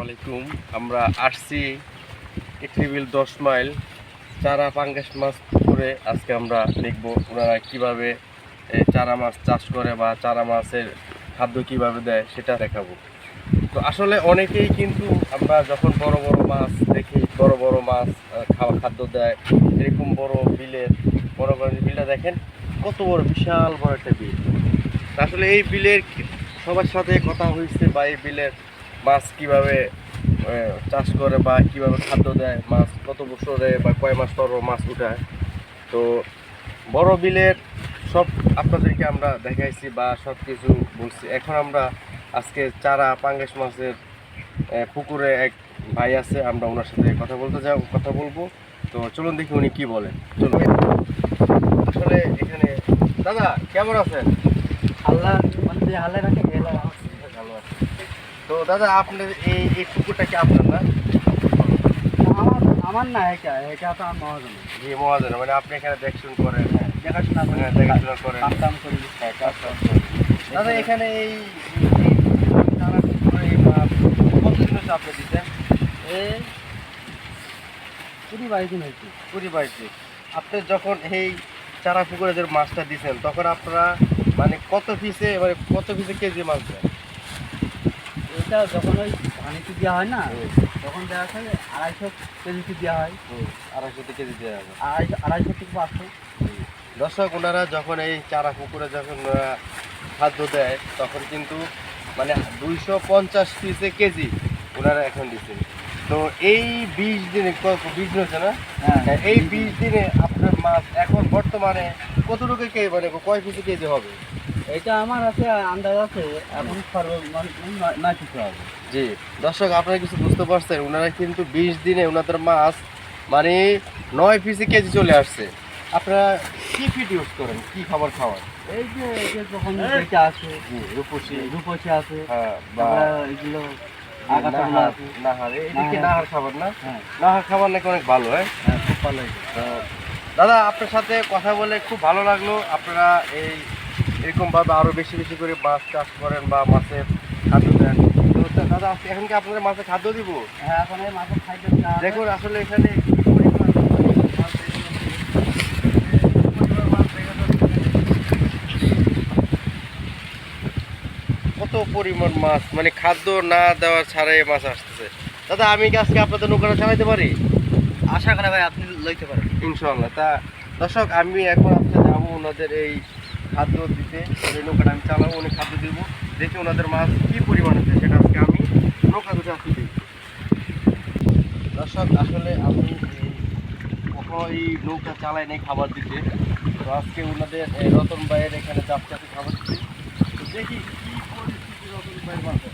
আলাইকুম। আমরা আসছি টেকরিবিল 10 মাইল চারা পাঙ্গাস মাছ পুকুরে। আজকে আমরা দেখব ওনারা কিভাবে চারা মাছ চাষ করে বা চারা মাছের খাদ্য কিভাবে দেয় সেটা দেখাবো। তো আসলে অনেকেই কিন্তু আমরা যখন বড় বড় মাছ দেখি, বড় বড় মাছ খাদ্য দেয়, এরকম বড় বিলের বড় বড় বিলটা দেখেন কত বড়, বিশাল বড় একটা বিল। আসলে এই বিলের সবার সাথে কথা হয়েছে বা এই বিলের মাছ কিভাবে চাষ করে বা কিভাবে খাদ্য দেয়, মাছ কত বছরে বা কয় মাস পর মাছ উঠায়। তো বড় বিলের সব আপনাদেরকে আমরা দেখাইছি বা সব কিছু বলছি। এখন আমরা আজকে চারা পাঙ্গাস মাছের পুকুরে এক ভাই আছে, আমরা ওনার সাথে কথা বলবো। তো চলুন দেখি উনি কি বলেন। চলুন। আসলে এখানে দাদা কেমন আছেন? আল্লাহ মানে আল্লাহ রাখে ভালো আছে। তো দাদা আপনার এই পুকুরটা কি আপনার না? আমার আমার না, এটা তো আমার মহাজন। জি মহাজন, মানে আপনি এখানে দেখশুন করেন? দেখাশোনা করি, দেখাশোনা করেন, কাম করি। হ্যাঁ কাজ করেন। দাদা এখানে এই চারা পুকুরে এই মাছ কতদিন হচ্ছে আপনি দিচ্ছেন? এই 20-22 দিন হয়েছে। 20-22 দিন। আপনি যখন এই চারা পুকুরে যে মাছটা দিচ্ছেন তখন আপনারা মানে কত পিসে কেজি মাছ দেন? এটা যখন ওই পানিতে দেওয়া হয় না, তখন দেওয়া হয় 250 কেজিতে দেওয়া হয়। 250 কেজি দেওয়া হবে। 250 থেকে 500। দর্শক, ওনারা যখন এই চারা পুকুরে যখন খাদ্য দেয় তখন কিন্তু মানে 250 পিসে কেজি ওনারা এখন দিচ্ছেন। তো এই 20 দিনে 20 দিন হচ্ছে না? হ্যাঁ, এই 20 দিনে আপনার মাছ এখন বর্তমানে কতটুকু মানে কয় পিসে কেজি হবে? এটা আমার আছে আন্দাজ আছে, এখন সর্বমোট 9 পিস হবে। জি দর্শক, আপনারা কিছু বুঝতে পারছেন, ওনারা কিন্তু 20 দিনে ওনাদের মাছ মানে 9 পিসে কেজি চলে আসছে। আপনারা কি ফিড ইউজ করেন, কি খাবার খাওয়ান? এই যে যখন এটা আছে, রূপসী আছে, হ্যাঁ, বা এগুলো নাহার, এটা কি নাহার খাবার না? হ্যাঁ, নাহার খাবার নাকি অনেক ভালো। খুব ভালো। দাদা আপনার সাথে কথা বলে খুব ভালো লাগলো। আপনারা এরকমভাবে আরও বেশি বেশি করে মাছ চাষ করেন বা মাছের খাদ্য দেন। তো দাদা এখন কি আপনাদের মাছের খাদ্য দিব? হ্যাঁ, এখন এই মাছের খাদ্য দেখুন আসলে এখানে কি পরিমাণ মাছ কত পরিমাণ মাছ, মানে খাদ্য না দেওয়ার ছাড়াই মাছ আসতেছে। দাদা আমি কি আজকে আপনাদের নৌকাটা চালাইতে পারি? আশা করে ভাই আপনি লইতে পারেন ইনশাল্লাহ। তা দর্শক, আমি এখন আজকে যাবো ওনাদের এই খাদ্য দিতে, এই নৌকাটা আমি চালাবো, উনি খাদ্য দিব, দেখি ওনাদের মাছ কি পরিমাণ আছে সেটা আজকে আমি নৌকা দুটো আজকে দিই। দর্শক আসলে আমি কখনো এই নৌকা চালাই নাই খাবার দিতে, তো আজকে ওনাদের রতন ভাইয়ের এখানে চাপচাপি খাবার দিচ্ছি। তো দেখি কি পরিস্থিতি রতন ভাইয়ের মাছের।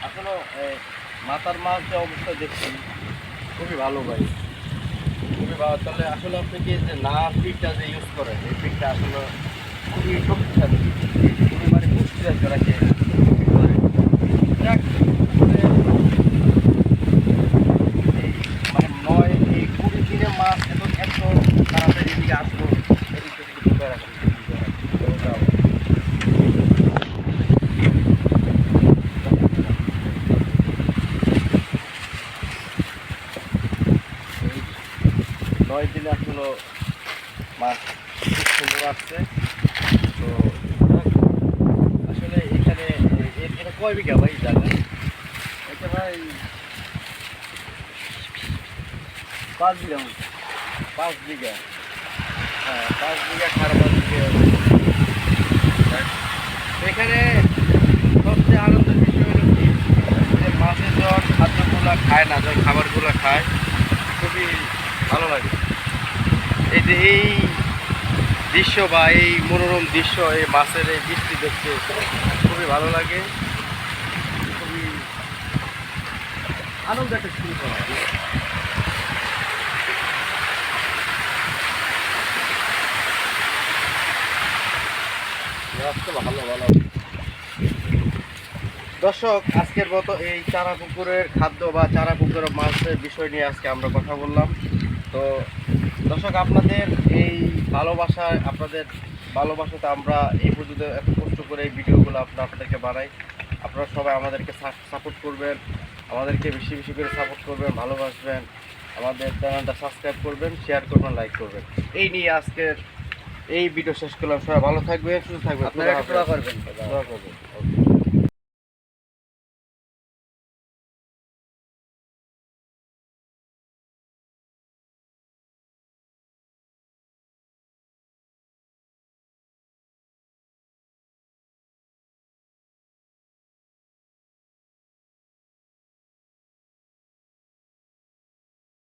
এখনো মাথার মাছ যে অবস্থা দেখছি খুবই ভালো ভাই, খুবই ভালো। তাহলে আসলে আপনি কি যে না ফিডটা যে ইউজ করেন, এই ফিডটা আসলে খুবই শক্তিশালী, খুবই মানে পুষ্টি রাখতে রাখে। যাক, মানে 20 দিনে মাছ এত তাড়াতাড়ি এদিকে আসবো, এদিকে ঢুকে রাখবো। নয় দিনে আসলে মাছ খুব সুন্দর আসছে। তো আসলে এখানে এটা কয় বিঘা ভাই জায়গা? এটা ভাই 5 বিঘা মতো। 5 বিঘা। হ্যাঁ, 5 বিঘা, 5 বিঘা। তো এখানে সবচেয়ে আনন্দের বিষয় হলো কি, যে মাছের যখন খাদ্যগুলো খায় না, যখন খাবারগুলো খায়, খুবই ভালো লাগে। এই যে এই দৃশ্য বা এই মনোরম দৃশ্য, এই মাছের এই বৃষ্টি দেখতে খুবই ভালো লাগে, খুবই আনন্দ একটা শুরু করা হয়। ভালো ভালো। দর্শক, আজকের মতো এই চারা পুকুরের খাদ্য বা চারা পুকুরের মাছের বিষয় নিয়ে আজকে আমরা কথা বললাম। তো দর্শক, আপনাদের এই ভালোবাসায়, আপনাদের ভালোবাসাতে আমরা এই পর্যন্ত এত কষ্ট করে এই ভিডিওগুলো আপনাদেরকে বানাই। আপনারা সবাই আমাদেরকে সাপোর্ট করবেন, আমাদেরকে বেশি বেশি করে সাপোর্ট করবেন, ভালোবাসবেন, আমাদের চ্যানেলটা সাবস্ক্রাইব করবেন, শেয়ার করবেন, লাইক করবেন। এই নিয়ে আজকের এই ভিডিও শেষ করলাম। সবাই ভালো থাকবেন, সুস্থ থাকবেন। আপনারা একটু দোয়া করবেন। দোয়া করবেন। ওকে।